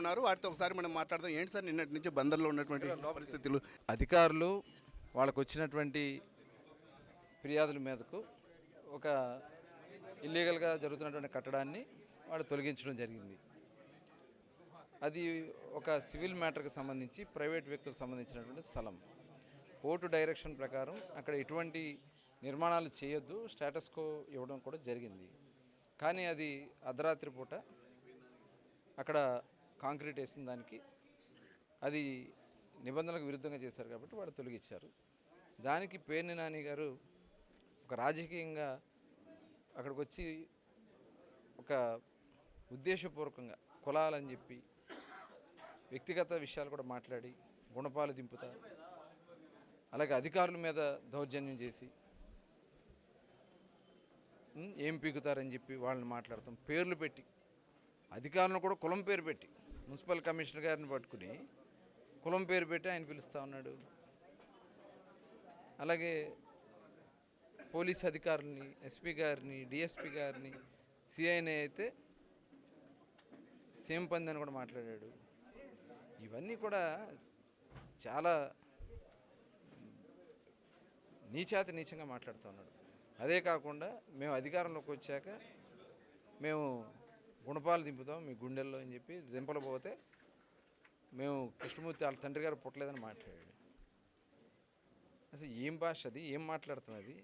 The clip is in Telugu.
ఉన్నారు. వాటితో ఒకసారి మనం మాట్లాడదాం. ఏంటి సార్ నిన్నటి నుంచి బందర్లో ఉన్నటువంటి పరిస్థితులు? అధికారులు వాళ్ళకు వచ్చినటువంటి ఫిర్యాదుల మీదకు ఒక ఇల్లీగల్గా జరుగుతున్నటువంటి కట్టడాన్ని వాళ్ళు తొలగించడం జరిగింది. అది ఒక సివిల్ మ్యాటర్కి సంబంధించి ప్రైవేట్ వ్యక్తులకు సంబంధించినటువంటి స్థలం. కోర్టు డైరెక్షన్ ప్రకారం అక్కడ ఎటువంటి నిర్మాణాలు చేయొద్దు, స్టేటస్ కో ఇవ్వడం కూడా జరిగింది. కానీ అది అర్ధరాత్రి పూట అక్కడ కాంక్రీట్ వేసిన దానికి అది నిబంధనలకు విరుద్ధంగా చేశారు కాబట్టి వాళ్ళు తొలగించారు. దానికి పేర్ని నాని గారు ఒక రాజకీయంగా అక్కడికి వచ్చి ఒక ఉద్దేశపూర్వకంగా కులాలని చెప్పి వ్యక్తిగత విషయాలు కూడా మాట్లాడి గుణపాలు దింపుతా, అలాగే అధికారుల మీద దౌర్జన్యం చేసి ఏం పీకుతారని చెప్పి వాళ్ళని మాట్లాడతాం, పేర్లు పెట్టి అధికారులను కూడా కులం పేరు పెట్టి మున్సిపల్ కమిషనర్ గారిని పట్టుకుని కులం పేరు పెట్టి ఆయన పిలుస్తూ ఉన్నాడు. అలాగే పోలీస్ అధికారులని, ఎస్పీ గారిని, డిఎస్పీ గారిని, సిఐని అయితే సేమ్ పంది అని కూడా మాట్లాడాడు. ఇవన్నీ కూడా చాలా నీచంగా మాట్లాడుతూ ఉన్నాడు. అదే కాకుండా మేము అధికారంలోకి వచ్చాక మేము గుణపాలు దింపుతాం మీ గుండెల్లో అని చెప్పి దింపలు పోతే మేము కృష్ణమూర్తి వాళ్ళ తండ్రి గారు పుట్టలేదని మాట్లాడాడు. అసలు ఏం భాష అది, ఏం మాట్లాడుతున్నది?